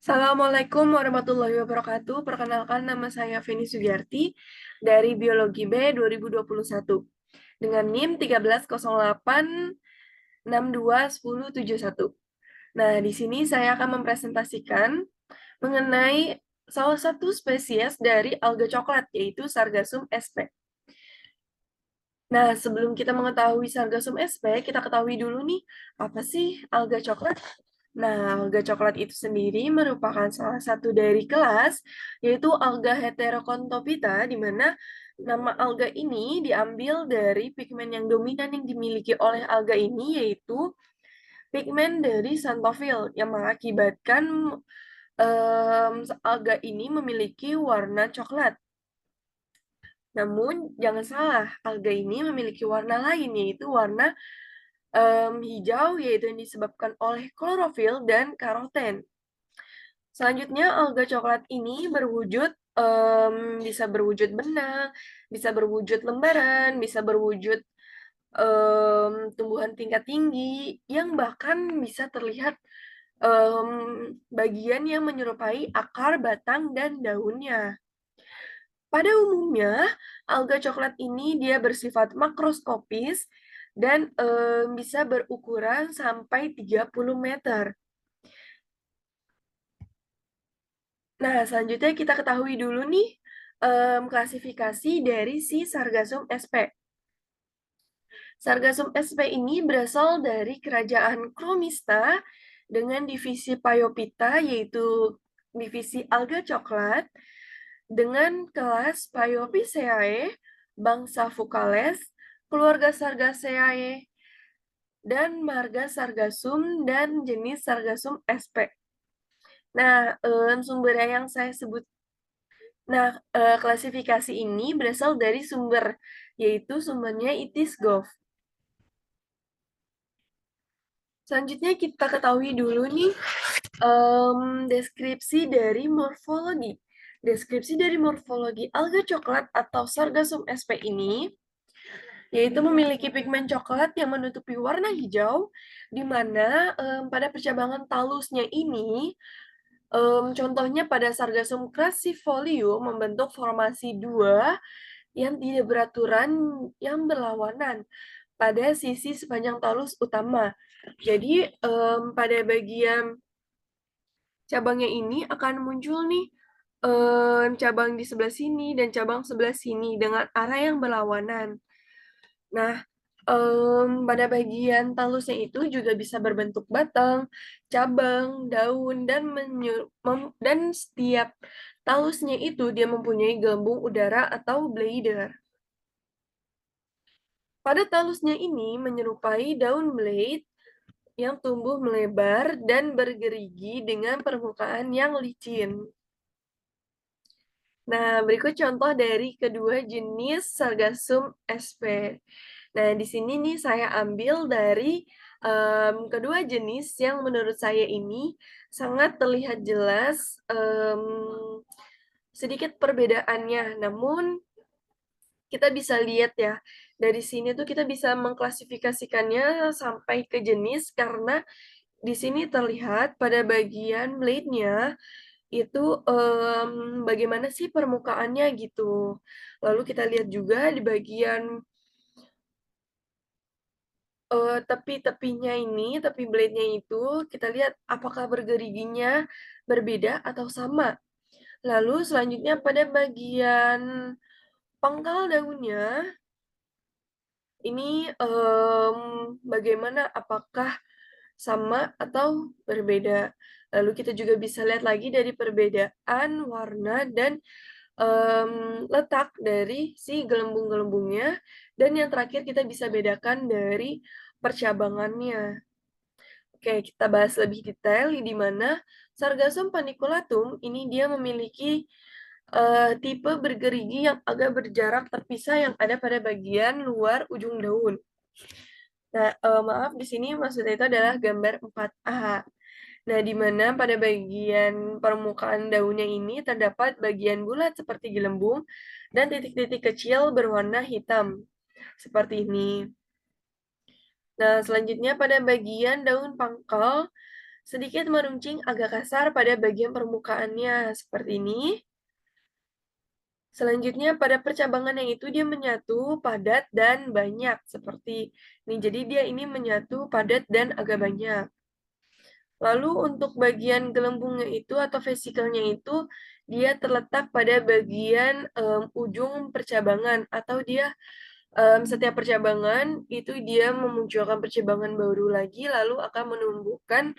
Assalamualaikum warahmatullahi wabarakatuh. Perkenalkan, nama saya Feni Sugiyarti dari Biologi B 2021 dengan NIM 1308621071. Nah, di sini saya akan mempresentasikan mengenai salah satu spesies dari alga coklat, yaitu Sargassum sp. Nah, sebelum kita mengetahui Sargassum sp, kita ketahui dulu nih, apa sih alga coklat? Nah, alga coklat itu sendiri merupakan salah satu dari kelas, yaitu alga Heterokontophyta, di mana nama alga ini diambil dari pigmen yang dominan yang dimiliki oleh alga ini, yaitu pigmen dari xanthophyll, yang mengakibatkan alga ini memiliki warna coklat. Namun, jangan salah, alga ini memiliki warna lain, yaitu warna hijau, yaitu yang disebabkan oleh klorofil dan karoten. Selanjutnya, alga coklat ini bisa berwujud benang, bisa berwujud lembaran, bisa berwujud tumbuhan tingkat tinggi, yang bahkan bisa terlihat bagian yang menyerupai akar, batang, dan daunnya. Pada umumnya, alga coklat ini dia bersifat makroskopis dan bisa berukuran sampai 30 meter. Nah, selanjutnya kita ketahui dulu nih klasifikasi dari si Sargassum sp. Sargassum sp ini berasal dari kerajaan Chromista dengan divisi Phaeophyta, yaitu divisi alga coklat, dengan kelas Phaeophyceae, bangsa Fucales, keluarga Sargaceae, dan marga Sargassum, dan jenis Sargassum sp. Nah, sumbernya yang saya sebut. Nah, klasifikasi ini berasal dari sumber, yaitu sumbernya ITIS.gov. Selanjutnya kita ketahui dulu nih deskripsi dari morfologi. Deskripsi dari morfologi alga coklat atau Sargassum sp ini yaitu memiliki pigmen coklat yang menutupi warna hijau, di mana pada percabangan talusnya ini, contohnya pada Sargassum crassifolium membentuk formasi dua yang tidak beraturan yang berlawanan pada sisi sepanjang talus utama. Jadi pada bagian cabangnya ini akan muncul nih cabang di sebelah sini dan cabang sebelah sini dengan arah yang berlawanan. Nah, pada bagian talusnya itu juga bisa berbentuk batang, cabang, daun, dan setiap talusnya itu dia mempunyai gelembung udara atau bladder. Pada talusnya ini menyerupai daun blade yang tumbuh melebar dan bergerigi dengan permukaan yang licin. Nah, berikut contoh dari kedua jenis Sargassum sp. Nah, di sini nih saya ambil dari kedua jenis yang menurut saya ini sangat terlihat jelas sedikit perbedaannya. Namun, kita bisa lihat ya, dari sini tuh kita bisa mengklasifikasikannya sampai ke jenis karena di sini terlihat pada bagian blade-nya itu bagaimana sih permukaannya gitu. Lalu kita lihat juga di bagian tepi-tepinya ini, tepi blade-nya itu, kita lihat apakah bergeriginya berbeda atau sama. Lalu selanjutnya pada bagian pangkal daunnya, ini bagaimana, apakah sama atau berbeda. Lalu kita juga bisa lihat lagi dari perbedaan warna dan letak dari si gelembung-gelembungnya, dan yang terakhir kita bisa bedakan dari percabangannya. Oke, kita bahas lebih detail di mana Sargassum paniculatum ini dia memiliki tipe bergerigi yang agak berjarak terpisah yang ada pada bagian luar ujung daun. Nah, maaf, di sini maksudnya itu adalah gambar 4A. Nah, di mana pada bagian permukaan daunnya ini terdapat bagian bulat seperti gelembung dan titik-titik kecil berwarna hitam, seperti ini. Nah, selanjutnya pada bagian daun pangkal, sedikit meruncing agak kasar pada bagian permukaannya, seperti ini. Selanjutnya, pada percabangan yang itu dia menyatu, padat, dan banyak, seperti ini. Jadi dia ini menyatu, padat, dan agak banyak. Lalu untuk bagian gelembungnya itu atau vesikelnya itu, dia terletak pada bagian ujung percabangan, atau dia setiap percabangan itu dia memunculkan percabangan baru lagi, lalu akan menumbuhkan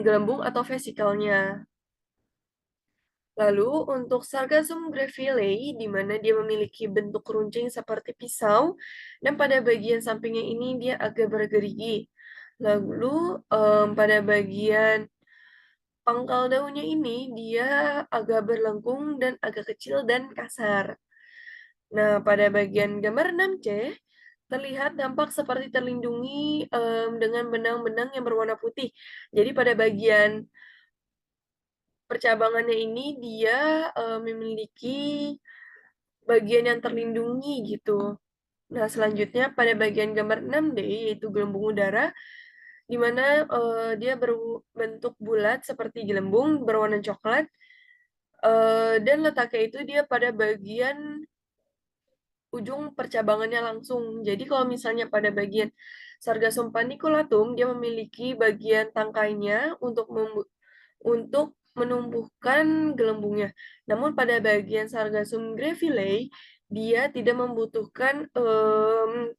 gelembung atau vesikelnya. Lalu untuk Sargassum grevillei, di mana dia memiliki bentuk runcing seperti pisau, dan pada bagian sampingnya ini dia agak bergerigi. Lalu pada bagian pangkal daunnya ini dia agak berlengkung dan agak kecil dan kasar. Nah, pada bagian gambar 6C, terlihat tampak seperti terlindungi dengan benang-benang yang berwarna putih. Jadi pada bagian percabangannya ini dia memiliki bagian yang terlindungi gitu. Nah, selanjutnya pada bagian gambar 6D yaitu gelembung udara di mana dia berbentuk bulat seperti gelembung berwarna coklat dan letaknya itu dia pada bagian ujung percabangannya langsung. Jadi kalau misalnya pada bagian Sargassum paniculatum dia memiliki bagian tangkainya untuk menumbuhkan gelembungnya. Namun pada bagian Sargassum grevillei dia tidak membutuhkan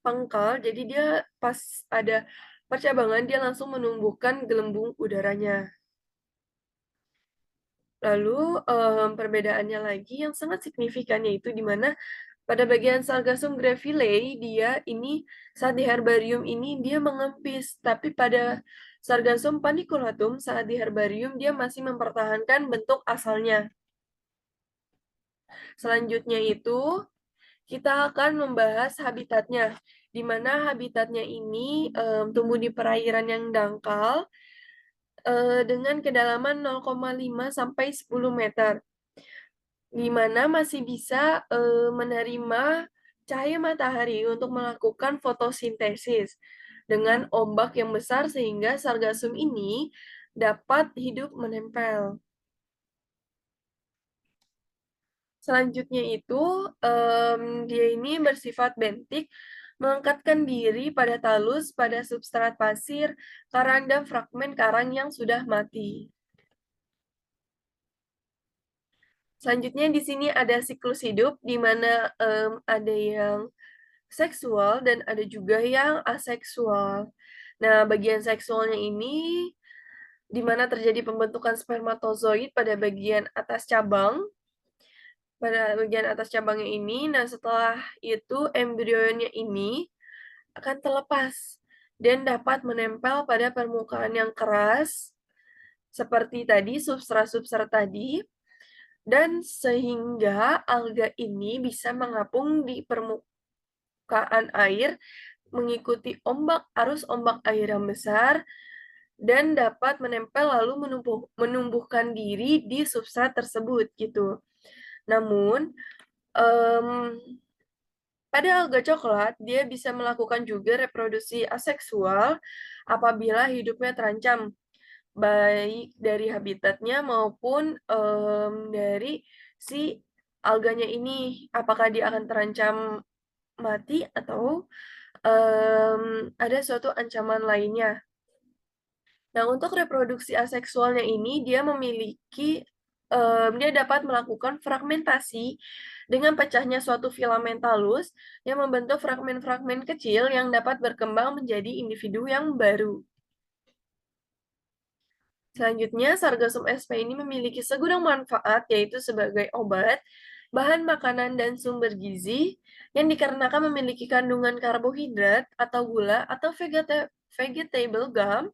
pangkal, jadi dia pas ada percabangan dia langsung menumbuhkan gelembung udaranya. Lalu perbedaannya lagi yang sangat signifikan yaitu di mana pada bagian Sargassum grevillei dia ini saat di herbarium ini dia mengempis, tapi pada Sargassum paniculatum saat di herbarium dia masih mempertahankan bentuk asalnya. Selanjutnya itu kita akan membahas habitatnya, di mana habitatnya ini tumbuh di perairan yang dangkal dengan kedalaman 0,5 sampai 10 meter, di mana masih bisa menerima cahaya matahari untuk melakukan fotosintesis dengan ombak yang besar sehingga sargasum ini dapat hidup menempel. Selanjutnya itu dia ini bersifat bentik, mengangkatkan diri pada talus, pada substrat pasir, karang, dan fragmen karang yang sudah mati. Selanjutnya di sini ada siklus hidup, di mana ada yang seksual dan ada juga yang aseksual. Nah, bagian seksualnya ini di mana terjadi pembentukan spermatozoid pada bagian atas cabang, cabangnya ini. Nah, setelah itu embrionya ini akan terlepas dan dapat menempel pada permukaan yang keras seperti tadi substrat-substrat tadi, dan sehingga alga ini bisa mengapung di permukaan air mengikuti arus ombak air yang besar dan dapat menempel lalu menumbuhkan diri di substrat tersebut gitu. Namun pada alga coklat dia bisa melakukan juga reproduksi aseksual apabila hidupnya terancam baik dari habitatnya maupun dari si alganya ini, apakah dia akan terancam mati atau ada suatu ancaman lainnya. Nah, untuk reproduksi aseksualnya ini dia dapat melakukan fragmentasi dengan pecahnya suatu filamen talus yang membentuk fragmen-fragmen kecil yang dapat berkembang menjadi individu yang baru. Selanjutnya, Sargassum sp ini memiliki segudang manfaat, yaitu sebagai obat, bahan makanan, dan sumber gizi, yang dikarenakan memiliki kandungan karbohidrat atau gula atau vegetable gum,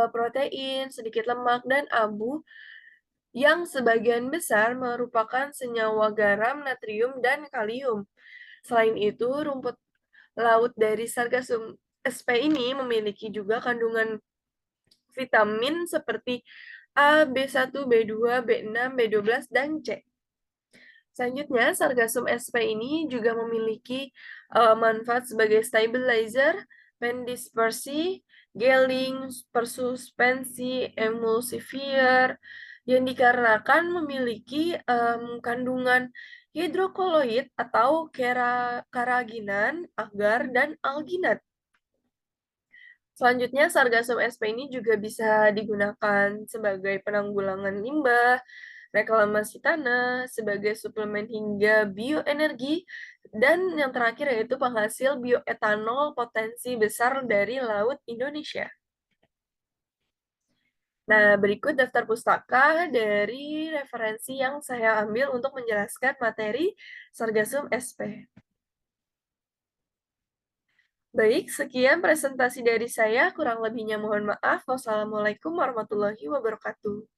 protein, sedikit lemak, dan abu, yang sebagian besar merupakan senyawa garam, natrium, dan kalium. Selain itu, rumput laut dari Sargassum sp ini memiliki juga kandungan vitamin seperti A, B1, B2, B6, B12, dan C. Selanjutnya, Sargassum sp ini juga memiliki manfaat sebagai stabilizer, pendispersi, gelling, persuspensi, emulsifier, yang dikarenakan memiliki kandungan hidrokoloid atau keraginan, agar, dan alginat. Selanjutnya, Sargassum SP ini juga bisa digunakan sebagai penanggulangan limbah, reklamasi tanah, sebagai suplemen hingga bioenergi, dan yang terakhir yaitu penghasil bioetanol potensi besar dari Laut Indonesia. Nah, berikut daftar pustaka dari referensi yang saya ambil untuk menjelaskan materi Sargassum SP. Baik, sekian presentasi dari saya. Kurang lebihnya mohon maaf. Wassalamualaikum warahmatullahi wabarakatuh.